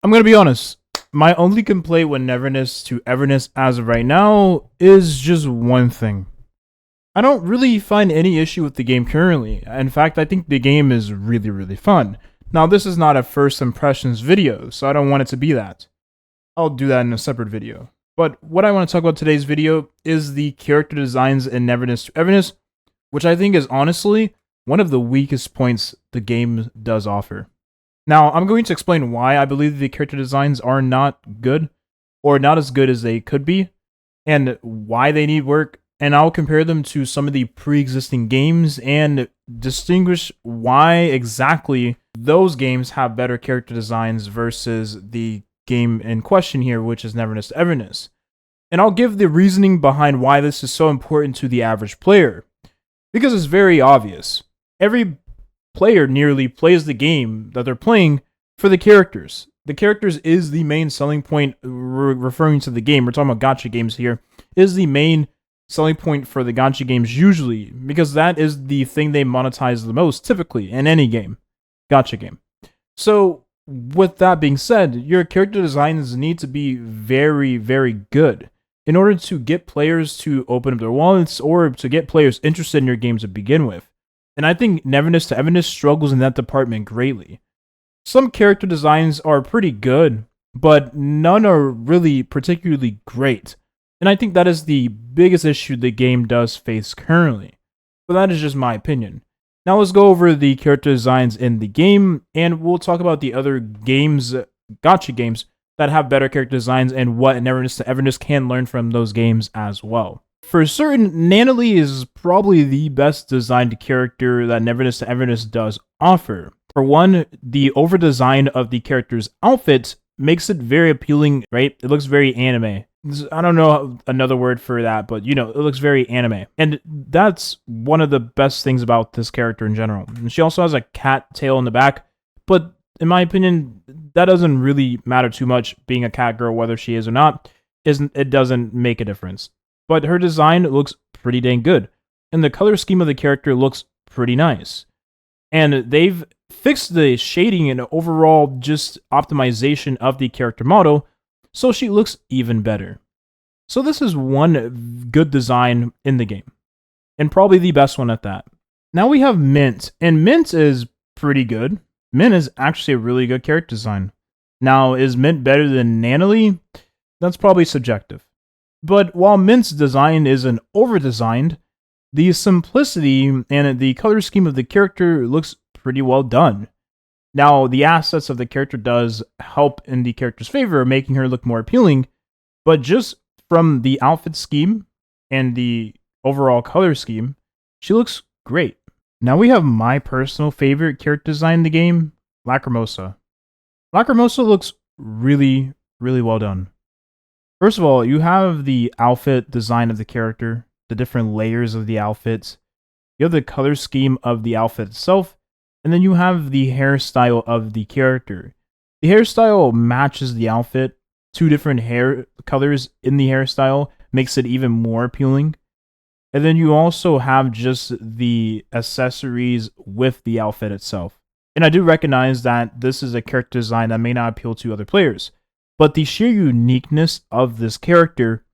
I'm gonna be honest. My only complaint with Neverness to Everness as of right now is just one thing. I don't really find any issue with the game currently. In fact, I think the game is really, really fun. Now, this is not a first impressions video, so I don't want it to be that. I'll do that in a separate video. But what I want to talk about today's video is the character designs in Neverness to Everness, which I think is honestly one of the weakest points the game does offer. Now, I'm going to explain why I believe the character designs are not good, or not as good as they could be, and why they need work, and I'll compare them to some of the pre-existing games and distinguish why exactly those games have better character designs versus the game in question here, which is Neverness to Everness. And I'll give the reasoning behind why this is so important to the average player. Because it's very obvious. Every player nearly plays the game that they're playing for the characters. The characters is the main selling point, referring to the game. We're talking about gacha games here. Is the main selling point for the gacha games usually, because that is the thing they monetize the most typically in any game, gacha game. So with that being said, your character designs need to be very, very good in order to get players to open up their wallets or to get players interested in your game to begin with. And I think Neverness to Everness struggles in that department greatly. Some character designs are pretty good, but none are really particularly great. And I think that is the biggest issue the game does face currently. But that is just my opinion. Now let's go over the character designs in the game, and we'll talk about the other games, gacha games, that have better character designs and what Neverness to Everness can learn from those games as well. For certain, Nanalee is probably the best designed character that Neverness to Everness does offer. For one, the over-design of the character's outfit makes it very appealing, right? It looks very anime. I don't know another word for that, but you know, it looks very anime. And that's one of the best things about this character in general. And she also has a cat tail in the back, but in my opinion, that doesn't really matter too much, being a cat girl, whether she is or not. It doesn't make a difference. But her design looks pretty dang good. And the color scheme of the character looks pretty nice. And they've fixed the shading and overall just optimization of the character model, so she looks even better. So this is one good design in the game. And probably the best one at that. Now we have Mint. And Mint is pretty good. Mint is actually a really good character design. Now, is Mint better than Nanalee? That's probably subjective. But while Mint's design isn't over-designed, the simplicity and the color scheme of the character looks pretty well done. Now, the assets of the character does help in the character's favor, making her look more appealing, but just from the outfit scheme and the overall color scheme, she looks great. Now we have my personal favorite character design in the game, Lacrosa. Lacrosa looks really, really well done. First of all, you have the outfit design of the character, the different layers of the outfits. You have the color scheme of the outfit itself, and then you have the hairstyle of the character. The hairstyle matches the outfit. Two different hair colors in the hairstyle makes it even more appealing. And then you also have just the accessories with the outfit itself. And I do recognize that this is a character design that may not appeal to other players. But the sheer uniqueness of this character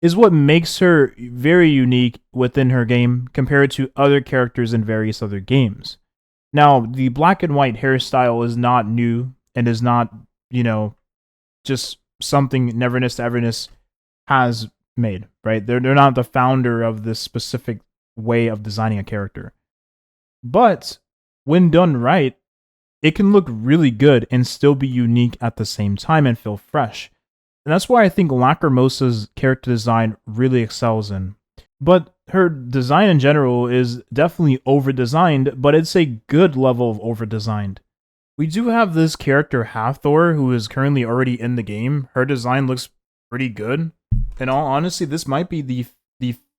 is what makes her very unique within her game compared to other characters in various other games. Now, the black and white hairstyle is not new and is not, just something Neverness to Everness has made, right? They're not the founder of this specific way of designing a character. But when done right, it can look really good and still be unique at the same time and feel fresh. And that's why I think Lacrimosa's character design really excels in. But her design in general is definitely over-designed, but it's a good level of over-designed. We do have this character Halfthor, who is currently already in the game. Her design looks pretty good. In all honesty, this might be the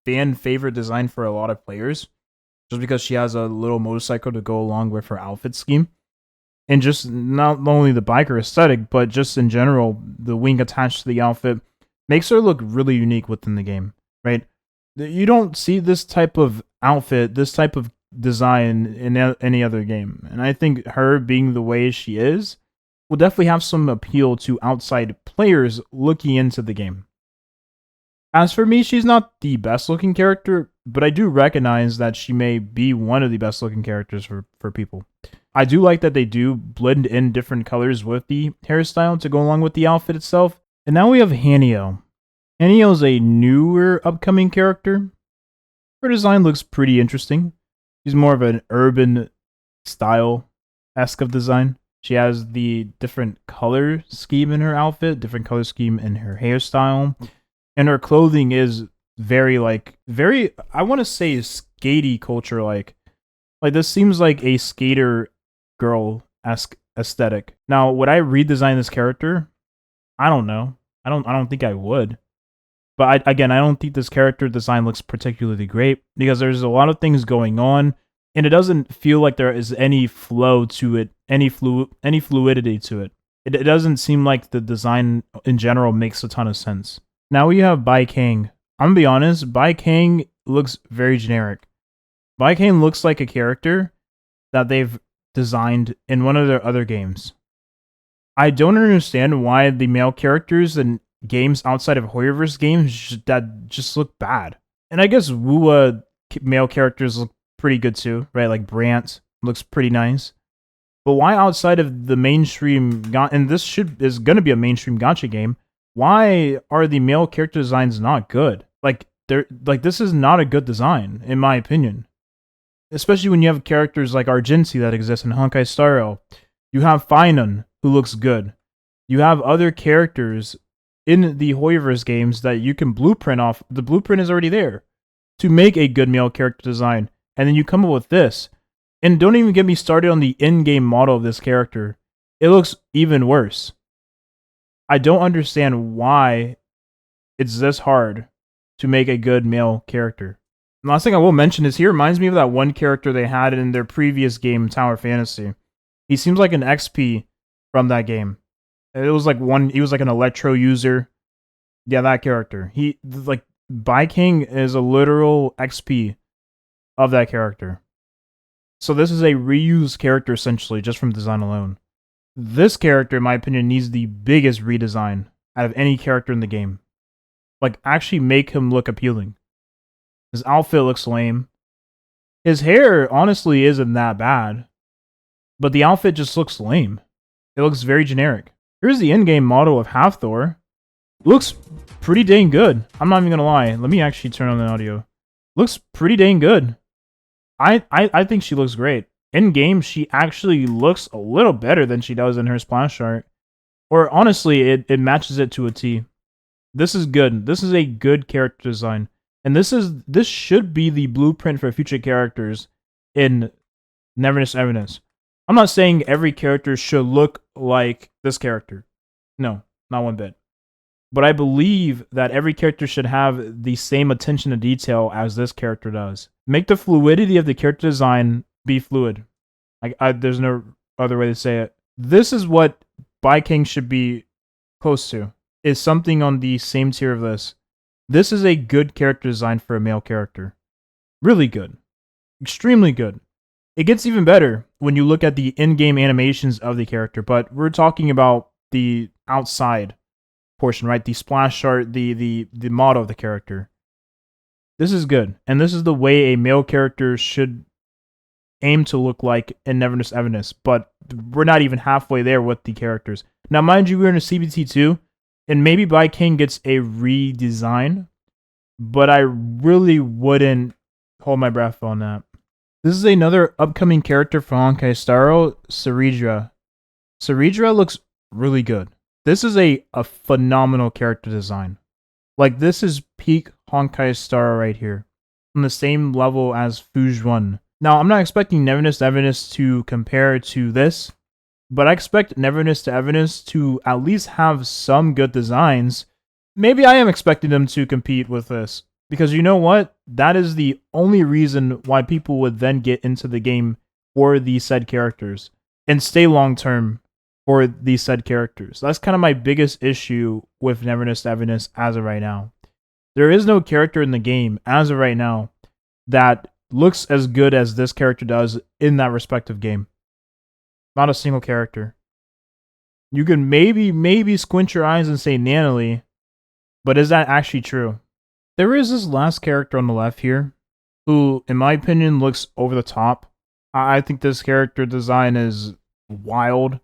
fan favorite design for a lot of players, just because she has a little motorcycle to go along with her outfit scheme. And just not only the biker aesthetic, but just in general, the wing attached to the outfit makes her look really unique within the game, right? You don't see this type of outfit, this type of design in any other game. And I think her being the way she is will definitely have some appeal to outside players looking into the game. As for me, she's not the best looking character, but I do recognize that she may be one of the best looking characters for people. I do like that they do blend in different colors with the hairstyle to go along with the outfit itself. And now we have Hanio. Hanio is a newer upcoming character. Her design looks pretty interesting. She's more of an urban style-esque of design. She has the different color scheme in her outfit, different color scheme in her hairstyle. And her clothing is very, I want to say skatey culture like. Like, this seems like a skater girl-esque aesthetic. Now, would I redesign this character? I don't know. I don't think I would. But I don't think this character design looks particularly great because there's a lot of things going on, and it doesn't feel like there is any flow to it, any fluidity to it. It doesn't seem like the design in general makes a ton of sense. Now we have Bai Kang. I'm gonna be honest, Bai Kang looks very generic. Bai Kang looks like a character that they've designed in one of their other games. I don't understand why the male characters in games outside of Hoyoverse games that just look bad. And I guess Wua male characters look pretty good too, right? Like Brant looks pretty nice. But why outside of the mainstream, and this is going to be a mainstream gacha game, why are the male character designs not good? This is not a good design, in my opinion. Especially when you have characters like Argency that exist in Honkai Star Rail. You have Finon, who looks good. You have other characters in the Hoyoverse games that you can blueprint off. The blueprint is already there to make a good male character design. And then you come up with this. And don't even get me started on the in-game model of this character. It looks even worse. I don't understand why it's this hard to make a good male character. And last thing I will mention is he reminds me of that one character they had in their previous game, Tower Fantasy. He seems like an XP from that game. He was like an Electro user. Yeah, that character. Bai Kang is a literal XP of that character. So this is a reused character essentially, just from design alone. This character, in my opinion, needs the biggest redesign out of any character in the game. Like, actually make him look appealing. His outfit looks lame. His hair, honestly, isn't that bad. But the outfit just looks lame. It looks very generic. Here's the in-game model of Halfthor. Looks pretty dang good. I'm not even gonna lie. Let me actually turn on the audio. Looks pretty dang good. I think she looks great. In-game, she actually looks a little better than she does in her splash art. Or honestly, it matches it to a T. This is good. This is a good character design. And this should be the blueprint for future characters in Neverness Everness. I'm not saying every character should look like this character. No, not one bit. But I believe that every character should have the same attention to detail as this character does. Make the fluidity of the character design be fluid. There's no other way to say it. This is what Bai Kang should be close to. Is something on the same tier of this. This is a good character design for a male character. Really good. Extremely good. It gets even better when you look at the in-game animations of the character, but we're talking about the outside portion, right? The splash art, the model of the character. This is good, and this is the way a male character should aim to look like in Neverness Everness, but we're not even halfway there with the characters. Now, mind you, we're in a CBT2, and maybe Bai Kang gets a redesign, but I really wouldn't hold my breath on that. This is another upcoming character for Honkai Star Rail, Cerera. Cerera looks really good. This is a phenomenal character design. Like, this is peak Honkai Star Rail right here. On the same level as Fujuan. Now, I'm not expecting Neverness to Everness to compare to this, but I expect Neverness to Everness to at least have some good designs. Maybe I am expecting them to compete with this. Because you know what? That is the only reason why people would then get into the game for these said characters. And stay long term for these said characters. That's kind of my biggest issue with Neverness to Everness as of right now. There is no character in the game, as of right now, that looks as good as this character does in that respective game. Not a single character. You can maybe squint your eyes and say Nanily, but is that actually true? There is this last character on the left here, who, in my opinion, looks over the top. I think this character design is wild.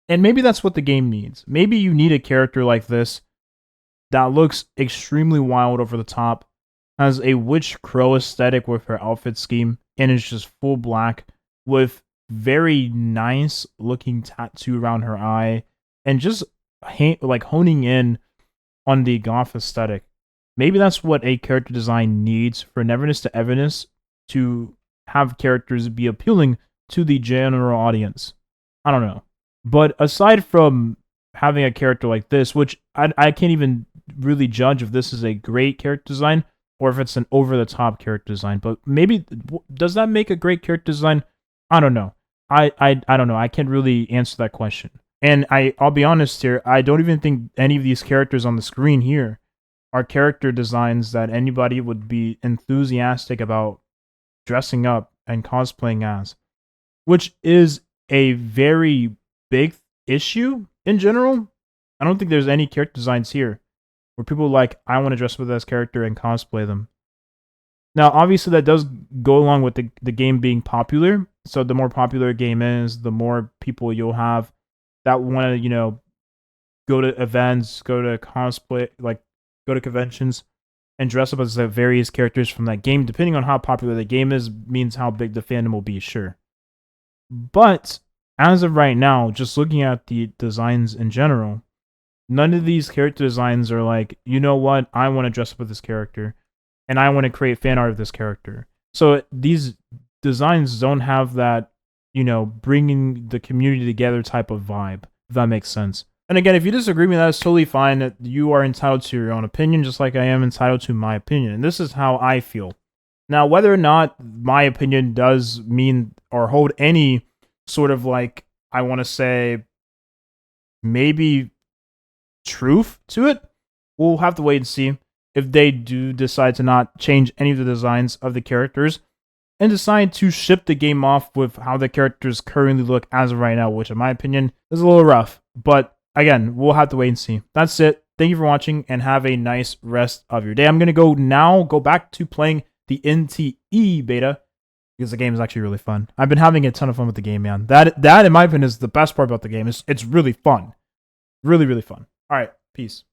And maybe that's what the game needs. Maybe you need a character like this that looks extremely wild over the top, has a witch crow aesthetic with her outfit scheme, and is just full black with very nice looking tattoo around her eye, and just like honing in on the goth aesthetic. Maybe that's what a character design needs for Neverness to Everness to have characters be appealing to the general audience. I don't know. But aside from having a character like this, which I can't even really judge if this is a great character design or if it's an over the top character design. But maybe does that make a great character design? I don't know. I don't know. I can't really answer that question. And I'll be honest here, I don't even think any of these characters on the screen here are character designs that anybody would be enthusiastic about dressing up and cosplaying as, which is a very big issue in general. I don't think there's any character designs here where people are like, I want to dress up as this character and cosplay them. Now, obviously, that does go along with the game being popular. So the more popular a game is, the more people you'll have that want to, go to events, go to cosplay, like go to conventions, and dress up as the various characters from that game. Depending on how popular the game is, means how big the fandom will be, sure. But as of right now, just looking at the designs in general, none of these character designs are like, you know what, I want to dress up with this character, and I want to create fan art of this character. So these designs don't have that, bringing the community together type of vibe, if that makes sense. And again, if you disagree with me, that's totally fine. You are entitled to your own opinion, just like I am entitled to my opinion. And this is how I feel. Now, whether or not my opinion does mean or hold any sort of like, I want to say, maybe truth to it, we'll have to wait and see if they do decide to not change any of the designs of the characters and decide to ship the game off with how the characters currently look as of right now, which in my opinion is a little rough. But again, we'll have to wait and see. That's it. Thank you for watching and have a nice rest of your day. I'm going to go back to playing the NTE beta because the game is actually really fun. I've been having a ton of fun with the game, man. That in my opinion is the best part about the game. It's really fun. Really, really fun. All right, peace.